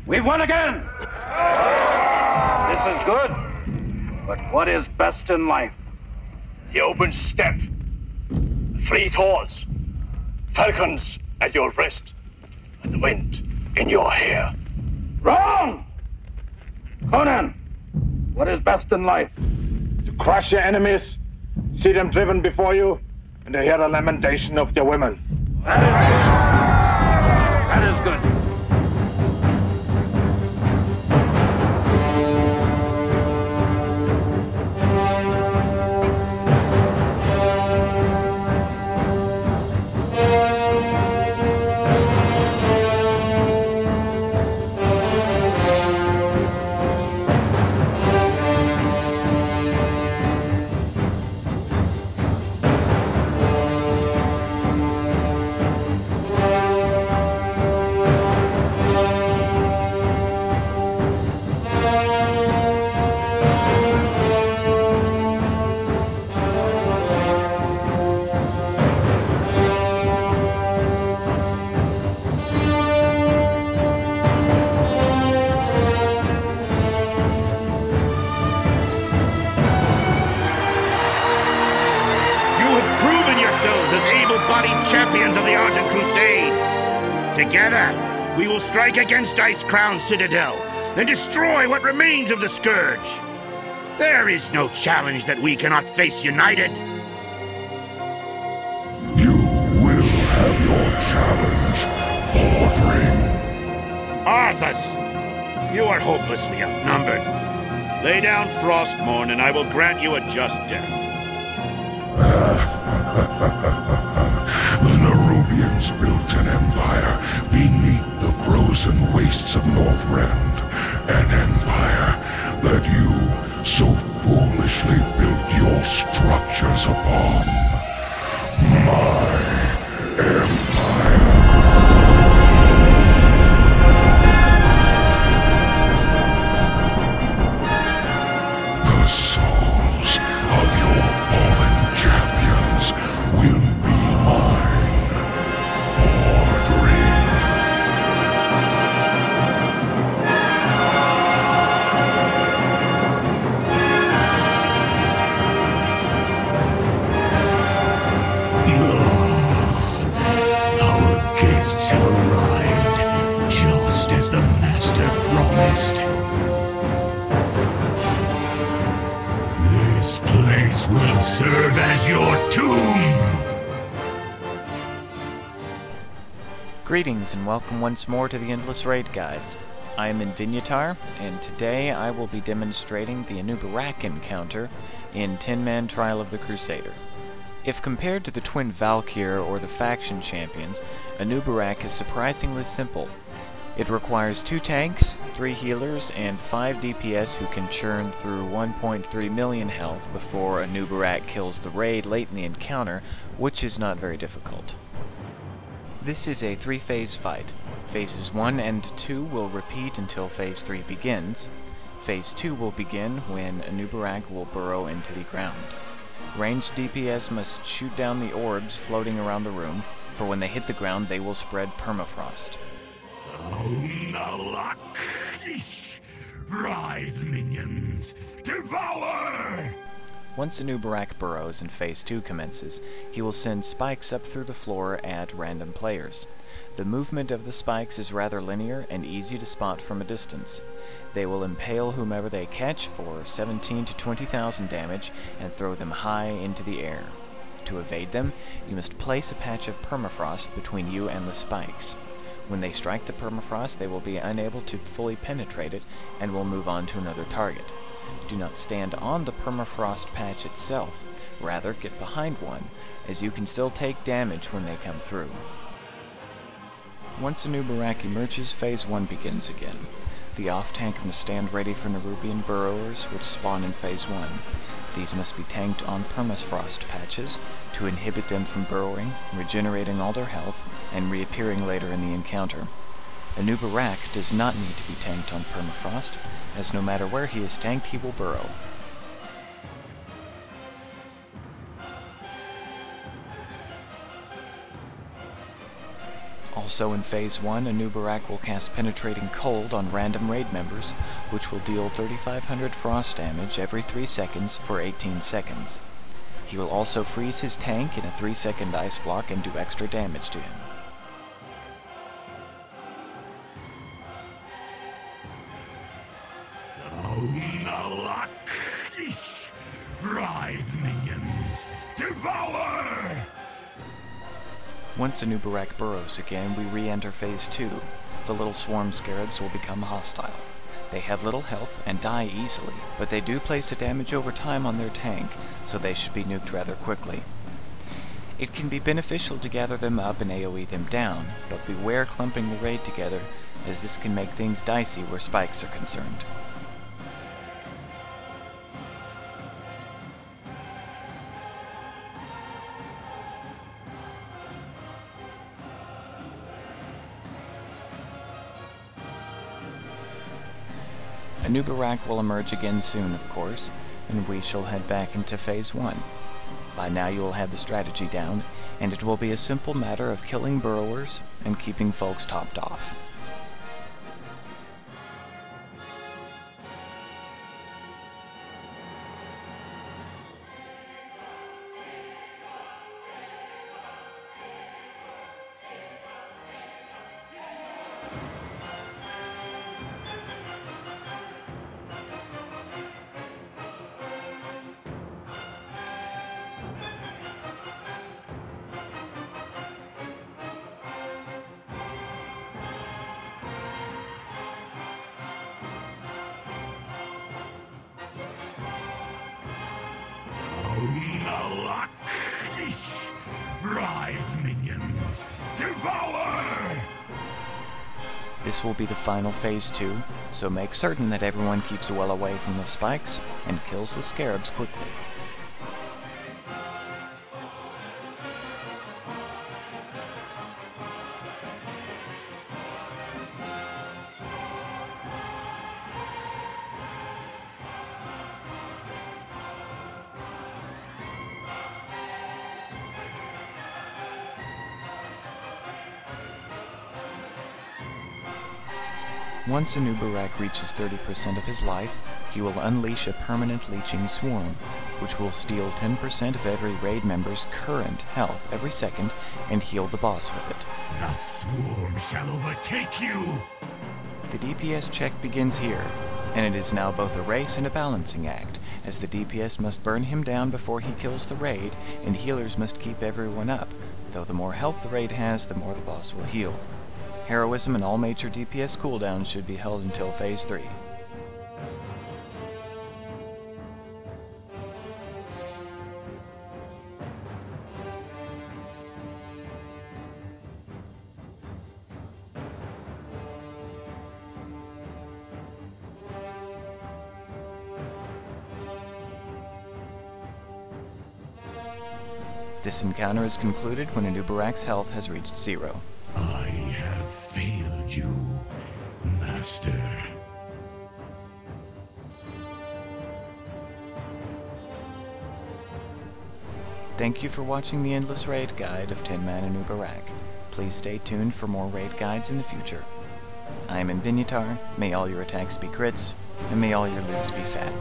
We won again! This is good. But what is best in life? The open steppe, fleet horse, falcons at your wrist, and the wind in your hair. Wrong! Conan, what is best in life? To crush your enemies, see them driven before you, and to hear the lamentation of their women. That is good. Champions of the Argent Crusade. Together, we will strike against Ice-Crown Citadel and destroy what remains of the Scourge. There is no challenge that we cannot face united. You will have your challenge, Vordring. Arthas, you are hopelessly outnumbered. Lay down Frostmourne and I will grant you a just death. The Nerubians built an empire beneath the frozen wastes of Northrend. An empire that you so foolishly built your structures upon. My empire. The souls of your fallen champions will be mine, Vordring. Our guests have arrived, just as the Master promised. This place will serve as your tomb! Greetings and welcome once more to the Endless Raid Guides. I am Invignatar, and today I will be demonstrating the Anub'Arak encounter in Tin Man Trial of the Crusader. If compared to the Twin Valkyr or the Faction Champions, Anub'Arak is surprisingly simple. It requires 2 tanks, 3 healers, and 5 DPS who can churn through 1.3 million health before Anub'Arak kills the raid late in the encounter, which is not very difficult. This is a 3-phase fight. Phases 1 and 2 will repeat until Phase 3 begins. Phase 2 will begin when Anub'Arak will burrow into the ground. Ranged DPS must shoot down the orbs floating around the room, for when they hit the ground they will spread permafrost. Anub'Arak! Rise, minions! Devour! Once Anub'Arak burrows and Phase 2 commences, he will send spikes up through the floor at random players. The movement of the spikes is rather linear and easy to spot from a distance. They will impale whomever they catch for 17 to 20,000 damage and throw them high into the air. To evade them, you must place a patch of permafrost between you and the spikes. When they strike the permafrost, they will be unable to fully penetrate it and will move on to another target. Do not stand on the permafrost patch itself, rather get behind one, as you can still take damage when they come through. Once Anub'Arak emerges, Phase 1 begins again. The off-tank must stand ready for Nerubian burrowers, which spawn in Phase 1. These must be tanked on permafrost patches to inhibit them from burrowing, regenerating all their health, and reappearing later in the encounter. Anub'Arak does not need to be tanked on permafrost, as no matter where he is tanked, he will burrow. Also in Phase 1, Anub'Arak will cast Penetrating Cold on random raid members, which will deal 3,500 frost damage every 3 seconds for 18 seconds. He will also freeze his tank in a 3-second ice block and do extra damage to him. Anub'Arak! Rise, minions! Devour! Once Anub'Arak burrows again, we re-enter Phase 2. The little swarm scarabs will become hostile. They have little health and die easily, but they do place a damage over time on their tank, so they should be nuked rather quickly. It can be beneficial to gather them up and AoE them down, but beware clumping the raid together, as this can make things dicey where spikes are concerned. Anub'Arak will emerge again soon, of course, and we shall head back into Phase 1. By now you will have the strategy down, and it will be a simple matter of killing burrowers and keeping folks topped off. Anub'Arak! Rise, minions! Devour! This will be the final Phase 2, so make certain that everyone keeps well away from the spikes and kills the scarabs quickly. Once Anub'Arak reaches 30% of his life, he will unleash a permanent leeching swarm, which will steal 10% of every raid member's current health every second and heal the boss with it. The swarm shall overtake you! The DPS check begins here, and it is now both a race and a balancing act, as the DPS must burn him down before he kills the raid, and healers must keep everyone up, though the more health the raid has, the more the boss will heal. Heroism and all major DPS cooldowns should be held until Phase 3. This encounter is concluded when Anub'Arak's health has reached 0. I have failed you, Master. Thank you for watching the Endless Raid Guide of 10-Man Anub'Arak. Please stay tuned for more raid guides in the future. I am Invinyatar, may all your attacks be crits, and may all your loots be fat.